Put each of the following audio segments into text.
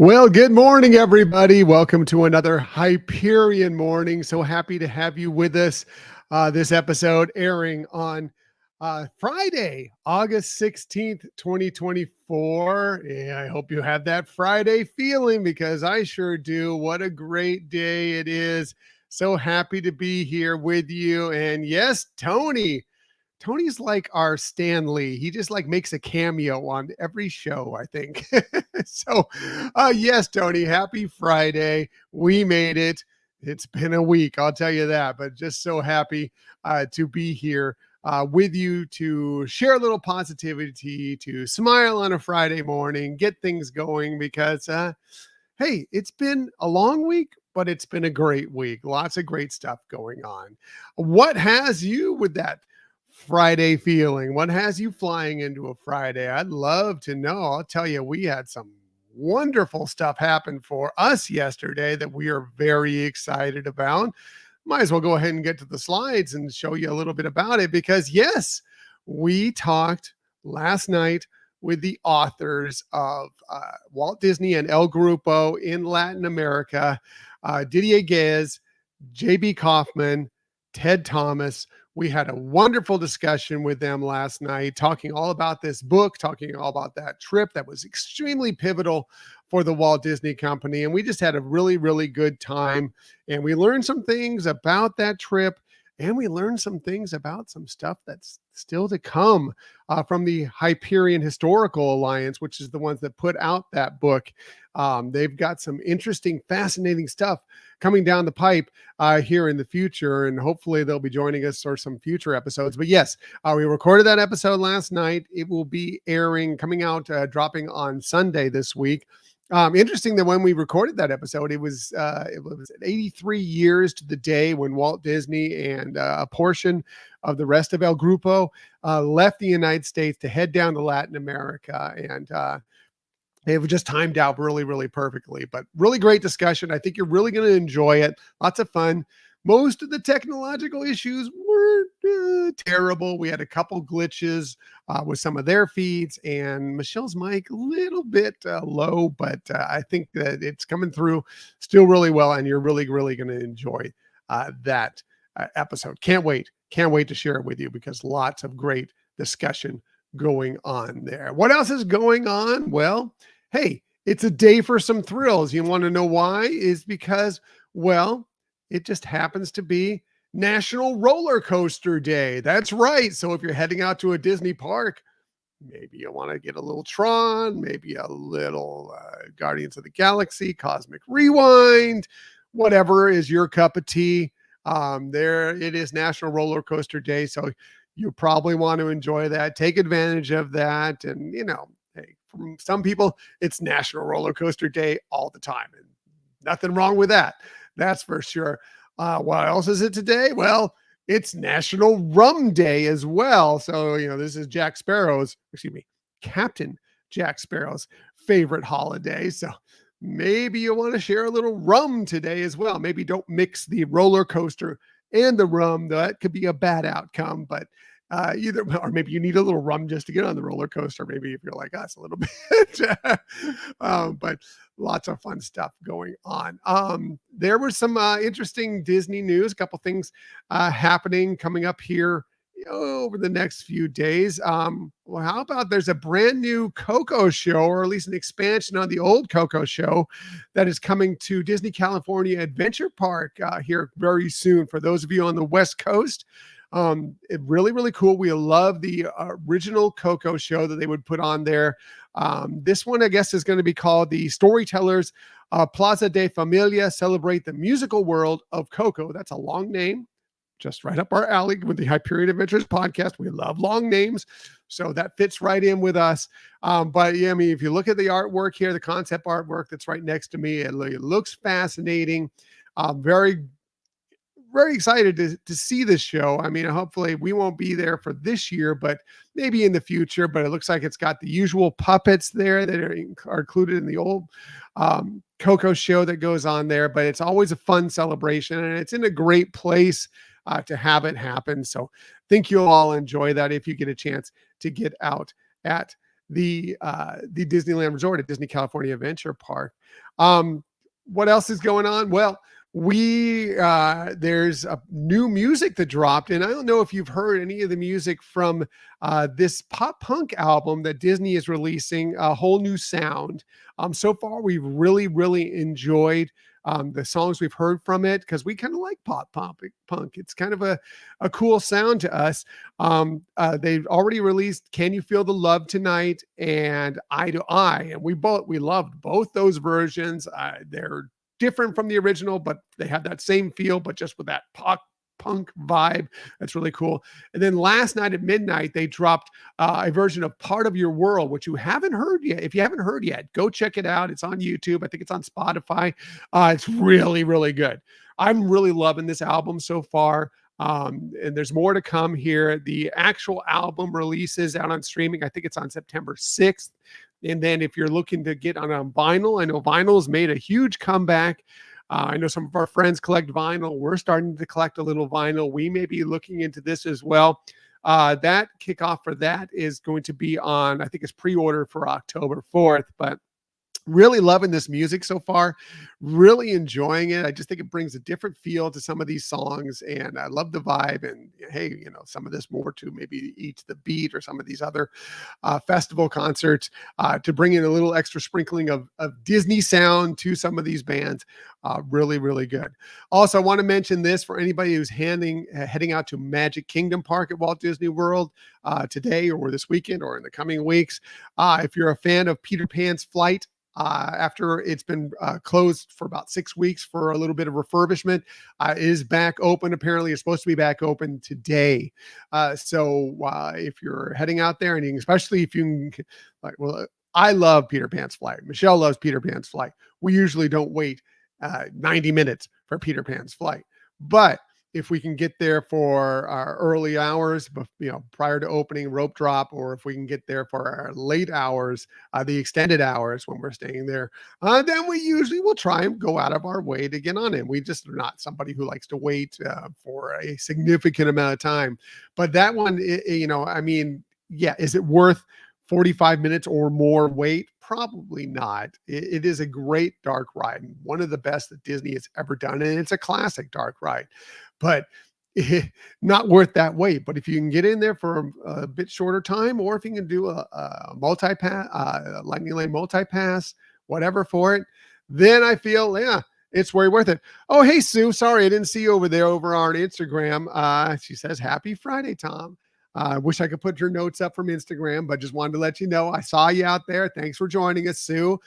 Well, good morning, everybody. Welcome to another Hyperion Morning. So happy to have you with us. This episode airing on Friday, August 16th, 2024. Yeah, I hope you have that Friday feeling because I sure do. What a great day it is. So happy to be here with you. And yes, Tony's like our Stan Lee. He just like makes a cameo on every show, I think. Yes, Tony, happy Friday. We made it. It's been a week, I'll tell you that, but just so happy to be here with you to share a little positivity, to smile on a Friday morning, get things going because, hey, it's been a long week, but it's been a great week. Lots of great stuff going on. What has you with that Friday feeling? What has you flying into a Friday? I'd love to know. I'll tell you, we had some wonderful stuff happen for us yesterday that we are very excited about. Might as well go ahead and get to the slides and show you a little bit about it because, yes, we talked last night with the authors of Walt Disney and El Grupo in Latin America, Didier Guez, J.B. Kaufman, Ted Thomas. We had a wonderful discussion with them last night, talking all about this book, talking all about that trip that was extremely pivotal for the Walt Disney Company. And we just had a really, really good time. And we learned some things about that trip. And we learned some things about some stuff that's still to come from the Hyperion Historical Alliance, which is the ones that put out that book. They've got some interesting, fascinating stuff coming down the pipe here in the future, and hopefully they'll be joining us for some future episodes. But yes, we recorded that episode last night. It will be coming out, dropping on Sunday this week. Interesting that when we recorded that episode, it was 83 years to the day when Walt Disney and a portion of the rest of El Grupo left the United States to head down to Latin America. And they were just timed out really, really perfectly, but really great discussion. I think you're really going to enjoy it. Lots of fun. Most of the technological issues were terrible. We had a couple glitches with some of their feeds, and Michelle's mic a little bit low, but I think that it's coming through still really well, and you're really, really going to enjoy that episode. Can't wait to share it with you because lots of great discussion going on there. What else is going on? Well, hey, it's a day for some thrills. You want to know why? Is because, well, it just happens to be National Roller Coaster Day. That's right. So if you're heading out to a Disney park, maybe you want to get a little Tron, maybe a little Guardians of the Galaxy, Cosmic Rewind, whatever is your cup of tea. There it is, National Roller Coaster Day. So you probably want to enjoy that, take advantage of that. And, hey, for some people, it's National Roller Coaster Day all the time. And nothing wrong with that. That's for sure. What else is it today? Well, it's National Rum Day as well. So, this is Captain Jack Sparrow's favorite holiday. So maybe you want to share a little rum today as well. Maybe don't mix the roller coaster and the rum. That could be a bad outcome, but or maybe you need a little rum just to get on the roller coaster. Maybe if you're like us a little bit, but lots of fun stuff going on. There was some interesting Disney news, a couple things happening coming up here over the next few days. Well, how about there's a brand new Coco show, or at least an expansion on the old Coco show that is coming to Disney California Adventure Park here very soon. For those of you on the West Coast, it really, really cool. We love the original Coco show that they would put on there. This one, I guess, is going to be called the Storytellers Plaza de Familia Celebrate the Musical World of Coco. That's a long name, just right up our alley with the Hyperion Adventures podcast. We love long names, so that fits right in with us. But yeah, I mean, if you look at the artwork here, the concept artwork that's right next to me, it looks fascinating. Very excited to see this show. I mean, hopefully we won't be there for this year, but maybe in the future. But it looks like it's got the usual puppets there that are included in the old Coco show that goes on there. But it's always a fun celebration, and it's in a great place to have it happen. So I think you'll all enjoy that if you get a chance to get out at the Disneyland Resort at Disney California Adventure Park. Um, what else is going on? Well, we there's a new music that dropped, and I don't know if you've heard any of the music from this pop punk album that Disney is releasing, A Whole New Sound. So far we've really enjoyed the songs we've heard from it, because we kind of like punk. It's kind of a cool sound to us. They've already released Can You Feel the Love Tonight and Eye to Eye, and we loved both those versions. They're different from the original, but they have that same feel, but just with that punk vibe. That's really cool. And then last night at midnight, they dropped a version of Part of Your World, which you haven't heard yet. If you haven't heard yet, go check it out. It's on YouTube. I think it's on Spotify. It's really good. I'm really loving this album so far. And there's more to come here. The actual album releases out on streaming. I think it's on September 6th. And then if you're looking to get on a vinyl, I know vinyl's made a huge comeback. I know some of our friends collect vinyl. We're starting to collect a little vinyl. We may be looking into this as well. That kickoff for that is going to be on, I think it's pre-order for October 4th, but really loving this music so far, really enjoying it. I just think it brings a different feel to some of these songs, and I love the vibe. And hey, some of this more to maybe Eat the Beat or some of these other festival concerts, to bring in a little extra sprinkling of Disney sound to some of these bands. Really good. Also, I want to mention this for anybody who's heading out to Magic Kingdom Park at Walt Disney World today or this weekend or in the coming weeks. If you're a fan of Peter Pan's Flight, after it's been closed for about 6 weeks for a little bit of refurbishment, it is back open. Apparently, it's supposed to be back open today. So if you're heading out there, and especially if you can, I love Peter Pan's Flight. Michelle loves Peter Pan's Flight. We usually don't wait 90 minutes for Peter Pan's Flight, but if we can get there for our early hours, prior to opening rope drop, or if we can get there for our late hours, the extended hours when we're staying there, then we usually will try and go out of our way to get on it. We just are not somebody who likes to wait for a significant amount of time. But that one, is it worth 45 minutes or more wait? Probably not. It is a great dark ride, and one of the best that Disney has ever done, and it's a classic dark ride, but not worth that wait. But if you can get in there for a bit shorter time, or if you can do a multi-pass, Lightning Lane multi-pass, whatever for it, then I feel, it's way worth it. Oh, hey, Sue. Sorry, I didn't see you over there over on Instagram. She says, Happy Friday, Tom. I wish I could put your notes up from Instagram, but just wanted to let you know I saw you out there. Thanks for joining us, Sue.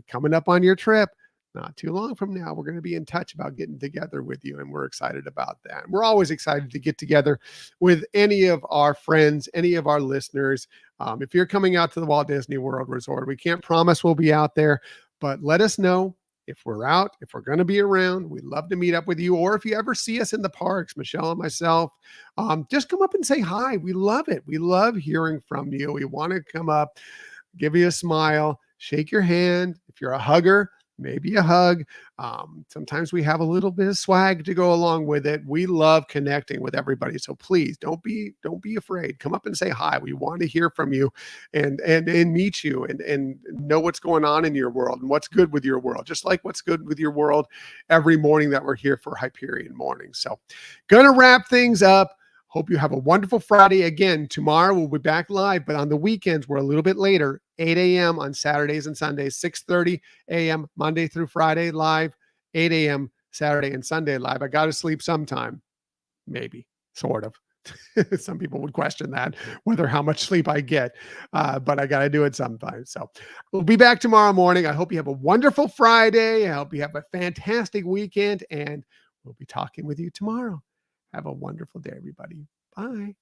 Coming up on your trip, not too long from now, we're going to be in touch about getting together with you, and we're excited about that. We're always excited to get together with any of our friends, any of our listeners. If you're coming out to the Walt Disney World Resort, we can't promise we'll be out there, but let us know. If we're out, if we're going to be around, we'd love to meet up with you. Or if you ever see us in the parks, Michelle and myself, just come up and say hi. We love it. We love hearing from you. We want to come up, give you a smile, shake your hand. If you're a hugger, maybe a hug. Sometimes we have a little bit of swag to go along with it. We love connecting with everybody. So please don't be afraid. Come up and say hi. We want to hear from you and meet you and know what's going on in your world and what's good with your world, just like what's good with your world every morning that we're here for Hyperion Mornings. So gonna wrap things up. Hope you have a wonderful Friday. Again, tomorrow we'll be back live, but on the weekends, we're a little bit later, 8 a.m. on Saturdays and Sundays, 6:30 a.m. Monday through Friday live, 8 a.m. Saturday and Sunday live. I got to sleep sometime, maybe, sort of. Some people would question that, whether how much sleep I get, but I got to do it sometimes. So we'll be back tomorrow morning. I hope you have a wonderful Friday. I hope you have a fantastic weekend, and we'll be talking with you tomorrow. Have a wonderful day, everybody. Bye.